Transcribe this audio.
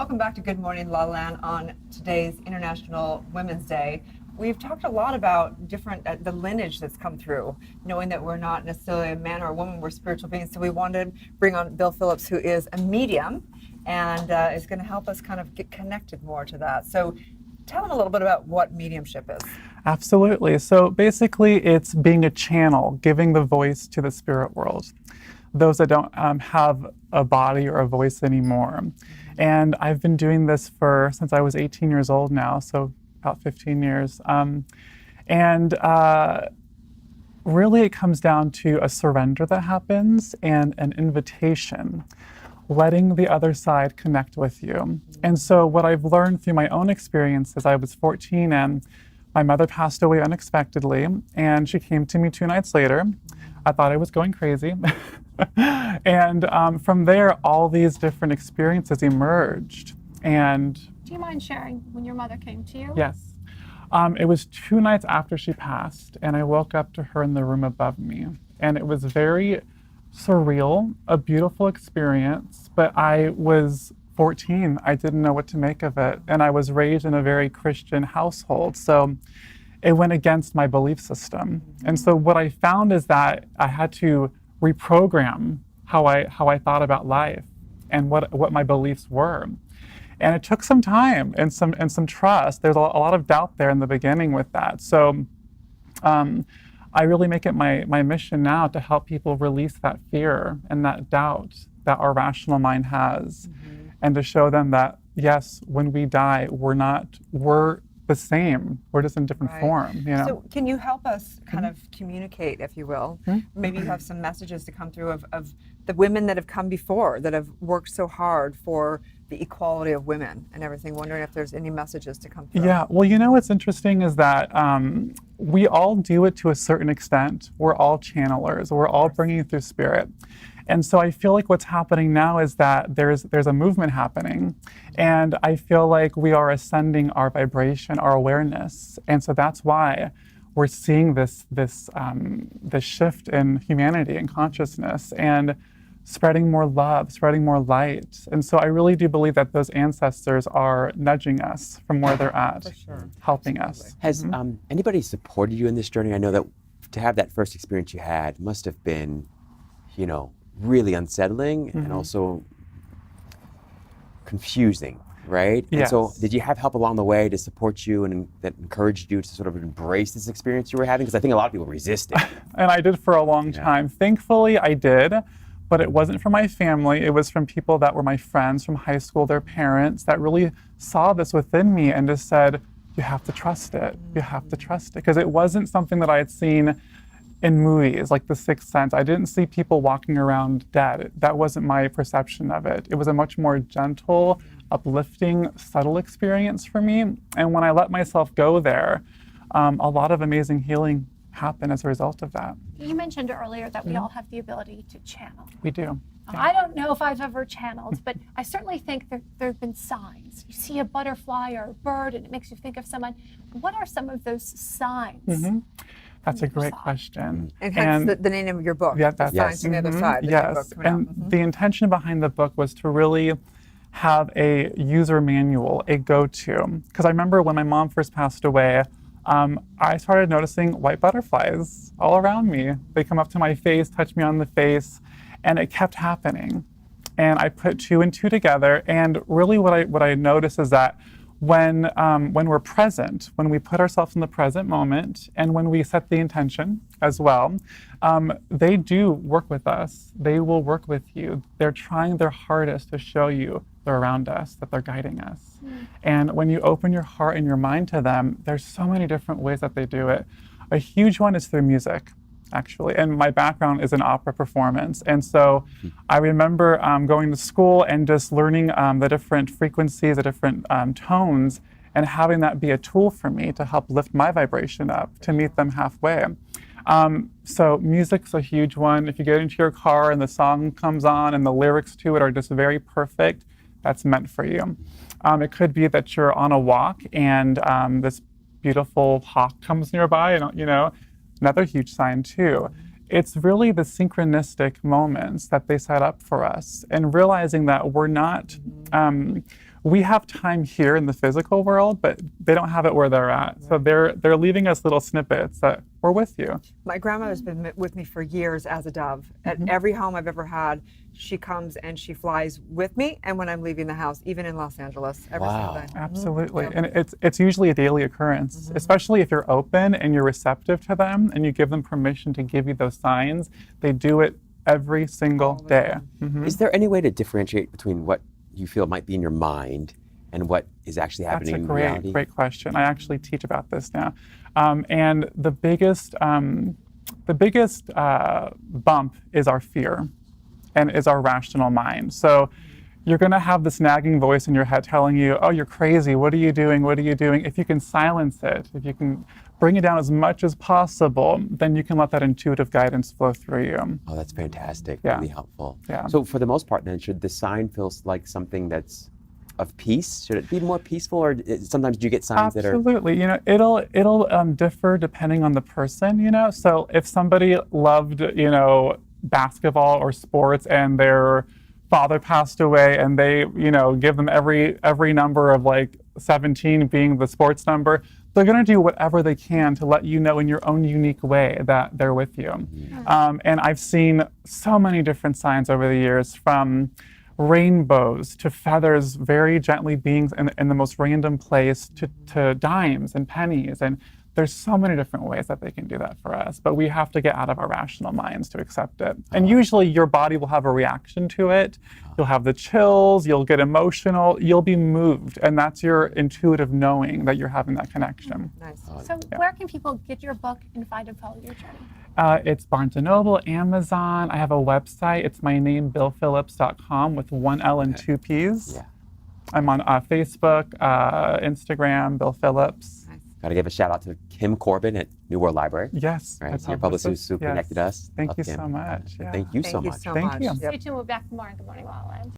Welcome back to Good Morning LaLa on today's International Women's Day. We've talked a lot about different, the lineage that's come through, knowing that we're not necessarily a man or a woman, we're spiritual beings. So we wanted to bring on Bill Phillips, who is a medium and is going to help us kind of get connected more to that. So tell them a little bit about what mediumship is. Absolutely. So basically it's being a channel, giving the voice to the spirit world, those that don't have a body or a voice anymore. And I've been doing this since I was 18 years old now, so about 15 years. Really it comes down to a surrender that happens and an invitation, letting the other side connect with you. And so what I've learned through my own experience is I was 14 and my mother passed away unexpectedly, and she came to me 2 nights later. I thought I was going crazy. And from there, all these different experiences emerged. And do you mind sharing when your mother came to you? Yes. It was 2 nights after she passed, and I woke up to her in the room above me. And it was very surreal, a beautiful experience, but I was 14. I didn't know what to make of it. And I was raised in a very Christian household. So it went against my belief system. And so what I found is that I had to reprogram how I thought about life and what my beliefs were. And it took some time and some trust. There's a lot of doubt there in the beginning with that. So I really make it my mission now to help people release that fear and that doubt that our rational mind has, and to show them that, yes, when we die, we're the same. We're just in different form. You know? So can you help us kind of communicate, if you will? Maybe you have some messages to come through of the women that have come before, that have worked so hard for the equality of women and everything. Wondering if there's any messages to come through. Yeah, well, you know what's interesting is that we all do it to a certain extent. We're all channelers. We're all bringing it through spirit. And so I feel like what's happening now is that there's a movement happening, and I feel like we are ascending our vibration, our awareness, and so that's why we're seeing this shift in humanity and consciousness, and spreading more love, spreading more light. And so I really do believe that those ancestors are nudging us from where they're at, helping us. Has anybody supported you in this journey? I know that to have that first experience you had must have been, really unsettling and also confusing, right? Yes. And so did you have help along the way to support you and that encouraged you to sort of embrace this experience you were having? Because I think a lot of people resist it. And I did for a long time. Thankfully, I did, but it wasn't from my family. It was from people that were my friends from high school, their parents, that really saw this within me and just said, you have to trust it. You have to trust it. Because it wasn't something that I had seen in movies like The Sixth Sense. I didn't see people walking around dead. That wasn't my perception of it. It was a much more gentle, uplifting, subtle experience for me. And when I let myself go there, a lot of amazing healing happened as a result of that. You mentioned earlier that we all have the ability to channel. We do. Yeah. I don't know if I've ever channeled, but I certainly think there have been signs. You see a butterfly or a bird and it makes you think of someone. What are some of those signs? That's a great question. And hence the name of your book, yeah, The Signs from the Other Side. Yes, and the intention behind the book was to really have a user manual, a go-to. Because I remember when my mom first passed away, I started noticing white butterflies all around me. They come up to my face, touch me on the face, and it kept happening. And I put 2 and 2 together, and really what I noticed is that when we're present, when we put ourselves in the present moment, and when we set the intention as well, they do work with us. They will work with you. They're trying their hardest to show you they're around us, that they're guiding us. And when you open your heart and your mind to them, there's so many different ways that they do it. A huge one is through music, actually. And my background is in opera performance. And so I remember going to school and just learning the different frequencies, the different tones, and having that be a tool for me to help lift my vibration up, to meet them halfway. So music's a huge one. If you get into your car and the song comes on and the lyrics to it are just very perfect, that's meant for you. It could be that you're on a walk and this beautiful hawk comes nearby, and another huge sign too. It's really the synchronistic moments that they set up for us, and realizing that we're not we have time here in the physical world, but they don't have it where they're at. So they're leaving us little snippets that we're with you. My grandmother's been with me for years as a dove. At every home I've ever had, she comes and she flies with me, and when I'm leaving the house, even in Los Angeles, every Wow. single day. Absolutely. Yeah. And it's usually a daily occurrence, especially if you're open and you're receptive to them and you give them permission to give you those signs. They do it every single day. Is there any way to differentiate between what you feel might be in your mind and what is actually That's happening a in great, reality? great question. I actually teach about this now. And the biggest bump is our fear and is our rational mind. So you're going to have this nagging voice in your head telling you, oh, you're crazy. What are you doing? What are you doing? If you can silence it, if you can bring it down as much as possible, then you can let that intuitive guidance flow through you. Oh, that's fantastic. Yeah. Really helpful. Yeah. So for the most part then, should the sign feel like something that's of peace? Should it be more peaceful, or sometimes do you get signs that are... Absolutely. You know, it'll differ depending on the person, you know. So if somebody loved, you know, basketball or sports and their father passed away and they, you know, give them every number of like 17 being the sports number, they're going to do whatever they can to let you know in your own unique way that they're with you. And I've seen so many different signs over the years, from rainbows to feathers very gently being in the most random place to dimes and pennies. And there's so many different ways that they can do that for us, but we have to get out of our rational minds to accept it. And usually your body will have a reaction to it. You'll have the chills, you'll get emotional, you'll be moved. And that's your intuitive knowing that you're having that connection. Nice. So where can people get your book and find and follow your journey? It's Barnes & Noble, Amazon. I have a website. It's my name, billphillips.com, with one L and two P's. Yeah. I'm on Facebook, Instagram, Bill Phillips. Got to give a shout out to Kim Corbin at New World Library. Yes. Right, that's your our publicist who yes. connected us. Thank Love you Kim. so much. Yeah. Thank you so Thank you much. so Thank much. you. Yep. Stay tuned. We'll be back tomorrow in Good Morning LaLa.